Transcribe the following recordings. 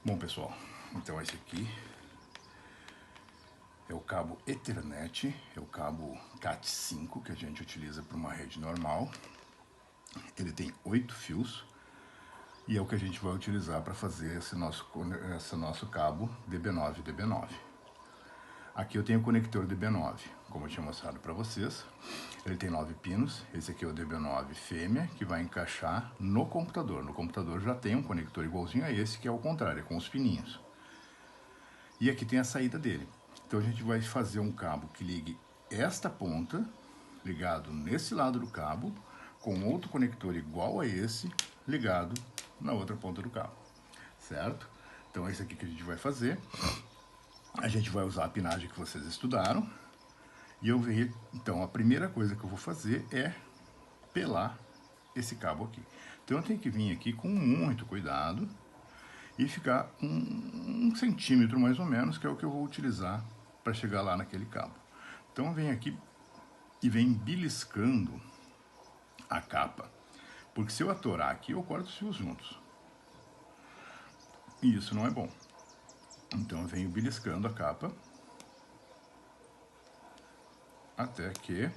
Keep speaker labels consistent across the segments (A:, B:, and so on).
A: Bom, pessoal, então esse aqui é o cabo Ethernet, é o cabo Cat5 que a gente utiliza para uma rede normal. Ele tem 8 fios e é o que a gente vai utilizar para fazer esse nosso cabo DB9. Aqui eu tenho o conector DB9, como eu tinha mostrado para vocês. Ele tem 9 pinos, esse aqui é o DB9 fêmea, que vai encaixar no computador. No computador já tem um conector igualzinho a esse, que é o contrário, é com os pininhos. E aqui tem a saída dele. Então a gente vai fazer um cabo que ligue esta ponta, ligado nesse lado do cabo, com outro conector igual a esse, ligado na outra ponta do cabo, certo? Então é isso aqui que a gente vai fazer. A gente vai usar a pinagem que vocês estudaram. E eu venho, então, a primeira coisa que eu vou fazer é pelar esse cabo aqui. Então eu tenho que vir aqui com muito cuidado e ficar um centímetro mais ou menos, que é o que eu vou utilizar para chegar lá naquele cabo. Então eu venho aqui e venho beliscando a capa, porque se eu atorar aqui eu corto os fios juntos. E isso não é bom. Então eu venho beliscando a capa até que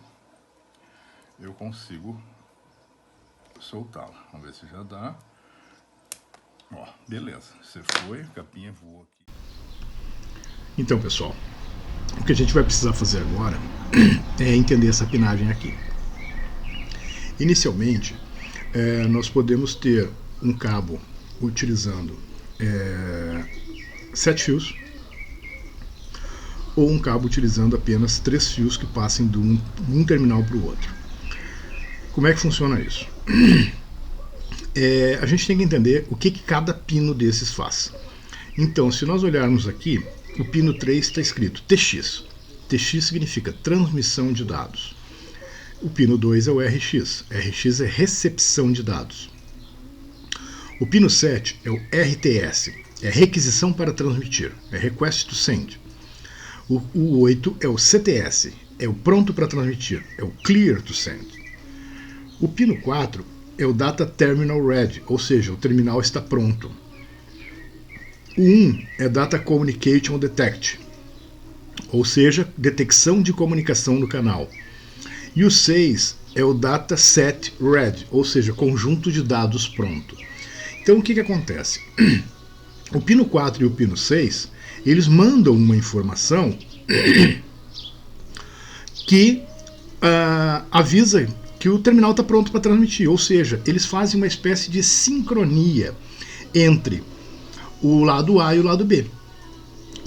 A: eu consigo soltá-la. Vamos ver se já dá. Ó, beleza. Você foi, a capinha voou aqui. Então, pessoal, o que a gente vai precisar fazer agora é entender essa pinagem aqui. Inicialmente, nós podemos ter um cabo utilizando 7 fios, ou um cabo utilizando apenas 3 fios que passem de um terminal para o outro. Como é que funciona isso? A gente tem que entender o que cada pino desses faz. Então, se nós olharmos aqui, o pino 3 está escrito TX. TX significa transmissão de dados. O pino 2 é o RX. RX é recepção de dados. O pino 7 é o RTS. É requisição para transmitir. É request to send. O 8 é o CTS, é o pronto para transmitir, é o Clear to Send. O pino 4 é o Data Terminal Ready, ou seja, o terminal está pronto. O 1 é Data Communication Detect, ou seja, detecção de comunicação no canal. E o 6 é o Data Set Ready, ou seja, conjunto de dados pronto. Então o que acontece? O pino 4 e o pino 6, eles mandam uma informação que avisa que o terminal está pronto para transmitir, ou seja, eles fazem uma espécie de sincronia entre o lado A e o lado B.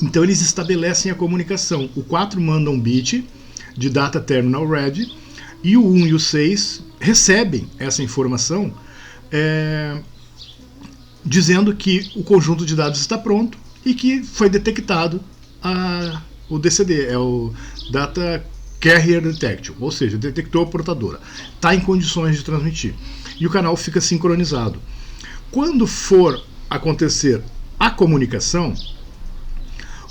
A: Então eles estabelecem a comunicação. O 4 manda um bit de Data Terminal Ready e o 1 e o 6 recebem essa informação dizendo que o conjunto de dados está pronto e que foi detectado o DCD, é o Data Carrier Detection, ou seja, detectou a portadora, está em condições de transmitir. E o canal fica sincronizado. Quando for acontecer a comunicação,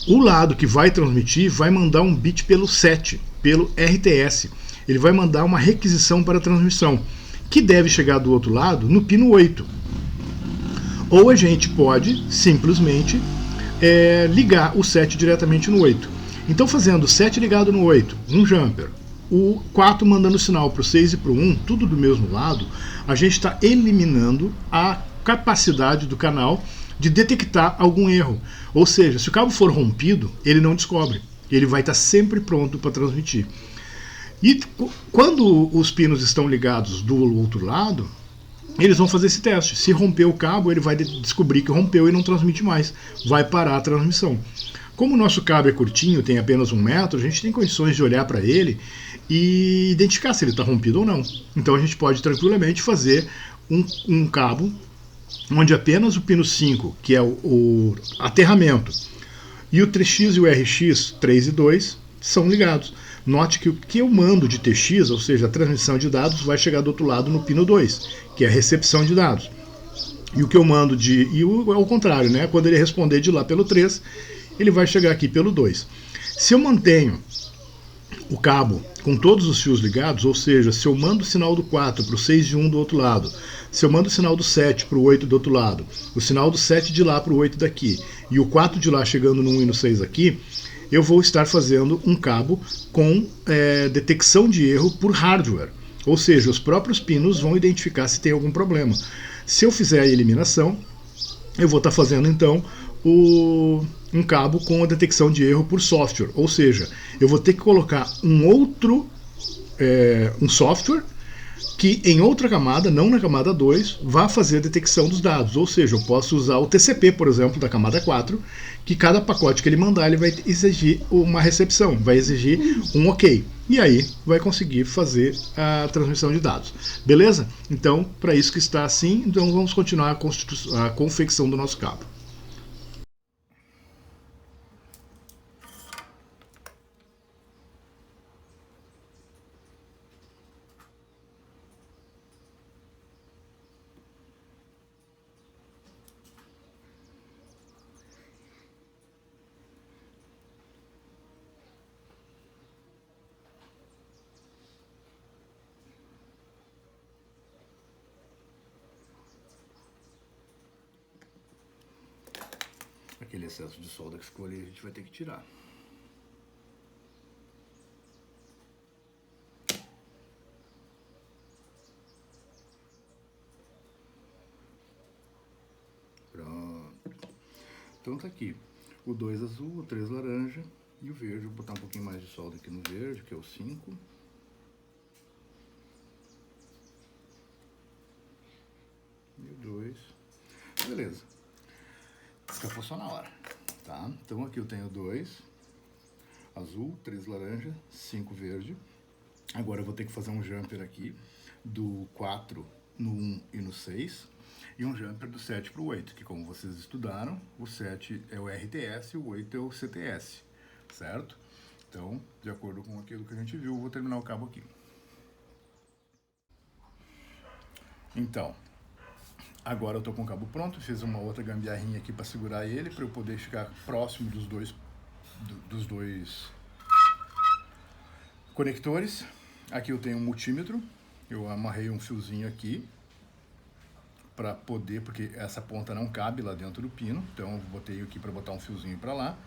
A: o lado que vai transmitir vai mandar um bit pelo 7, pelo RTS. Ele vai mandar uma requisição para a transmissão, que deve chegar do outro lado no pino 8. Ou a gente pode simplesmente ligar o 7 diretamente no 8. Então, fazendo o 7 ligado no 8, um jumper, o 4 mandando sinal para o 6 e para o 1, tudo do mesmo lado, a gente está eliminando a capacidade do canal de detectar algum erro. Ou seja, se o cabo for rompido, ele não descobre. Ele vai estar sempre pronto para transmitir. E quando os pinos estão ligados do outro lado, eles vão fazer esse teste. Se romper o cabo, ele vai descobrir que rompeu e não transmite mais. Vai parar a transmissão. Como o nosso cabo é curtinho, tem apenas 1 metro, a gente tem condições de olhar para ele e identificar se ele está rompido ou não. Então a gente pode tranquilamente fazer um cabo onde apenas o pino 5, que é o aterramento, e o 3X e o RX 3 e 2 são ligados. Note que o que eu mando de TX, ou seja, a transmissão de dados, vai chegar do outro lado no pino 2, que é a recepção de dados. E o que eu mando ao contrário, né? Quando ele responder de lá pelo 3, ele vai chegar aqui pelo 2. Se eu mantenho o cabo com todos os fios ligados, ou seja, se eu mando o sinal do 4 para o 6 de 1 do outro lado, se eu mando o sinal do 7 para o 8 do outro lado, o sinal do 7 de lá para o 8 daqui, e o 4 de lá chegando no 1 e no 6 aqui, eu vou estar fazendo um cabo com detecção de erro por hardware. Ou seja, os próprios pinos vão identificar se tem algum problema. Se eu fizer a eliminação, eu vou estar fazendo então um cabo com a detecção de erro por software. Ou seja, eu vou ter que colocar um software que em outra camada, não na camada 2, vá fazer a detecção dos dados. Ou seja, eu posso usar o TCP, por exemplo, da camada 4, que cada pacote que ele mandar, ele vai exigir uma recepção, vai exigir um OK. E aí vai conseguir fazer a transmissão de dados. Beleza? Então, para isso que está assim, então vamos continuar a confecção do nosso cabo. Aquele excesso de solda que ficou ali, a gente vai ter que tirar. Pronto. Então tá aqui o 2 azul, o 3 laranja e o verde. Vou botar um pouquinho mais de solda aqui no verde, que é o 5. E o 2. Beleza. Escapou só na hora. Tá? Então aqui eu tenho 2 azul, 3 laranja, 5 verde. Agora eu vou ter que fazer um jumper aqui do 4 no 1 e no 6. E um jumper do 7 para o 8, que como vocês estudaram, o 7 é o RTS e o 8 é o CTS, certo? Então, de acordo com aquilo que a gente viu, eu vou terminar o cabo aqui. Então, agora eu tô com o cabo pronto, fiz uma outra gambiarrinha aqui para segurar ele, para eu poder ficar próximo dos dois conectores. Aqui eu tenho um multímetro, eu amarrei um fiozinho aqui, para poder, porque essa ponta não cabe lá dentro do pino, então eu botei aqui para botar um fiozinho para lá.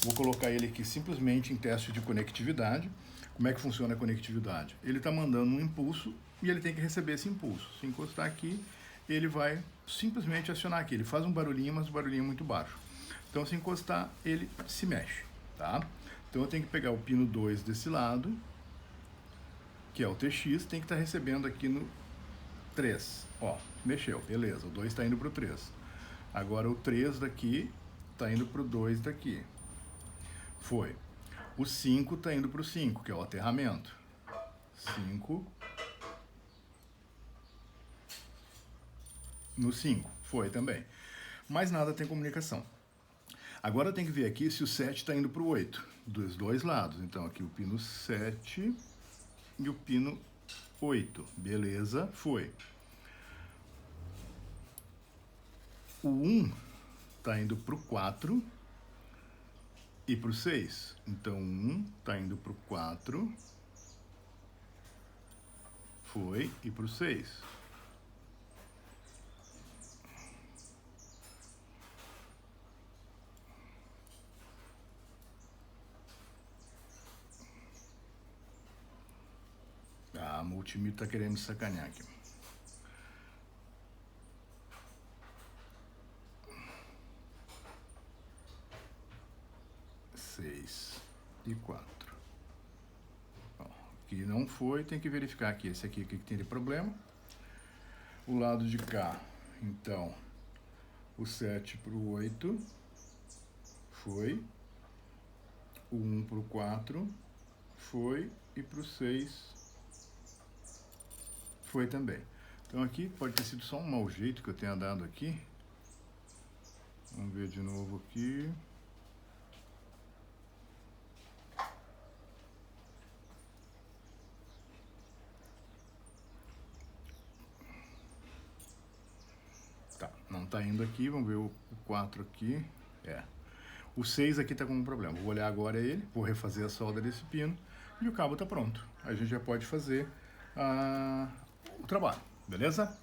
A: Vou colocar ele aqui simplesmente em teste de conectividade. Como é que funciona a conectividade? Ele está mandando um impulso e ele tem que receber esse impulso. Se encostar aqui, ele vai simplesmente acionar aqui. Ele faz um barulhinho, mas o barulhinho é muito baixo. Então, se encostar, ele se mexe, tá? Então, eu tenho que pegar o pino 2 desse lado, que é o TX, tem que estar recebendo aqui no 3. Ó, mexeu, beleza, o 2 está indo para o 3. Agora o 3 daqui está indo para o 2 daqui. Foi. O 5 está indo para o 5, que é o aterramento. 5 no 5. Foi também. Mais nada tem comunicação. Agora tem que ver aqui se o 7 está indo para o 8, dos dois lados. Então aqui o pino 7 e o pino 8. Beleza, foi. O 1 está indo para o 4 e para o 6. Então, 1 está indo para o 4, foi, e para o 6. Ah, a multímetro está querendo me sacanear aqui. E 4. Ó, aqui não foi, tem que verificar aqui. Esse aqui que tem de problema. O lado de cá, então, o 7 para o 8 foi. O 1 para o 4 foi. E para o 6 foi também. Então aqui pode ter sido só um mau jeito que eu tenha dado aqui. Vamos ver de novo aqui. Tá, não tá indo aqui, vamos ver o 4 aqui. O 6 aqui tá com um problema. Vou olhar agora ele, vou refazer a solda desse pino. e o cabo está pronto. A gente já pode fazer o trabalho, beleza?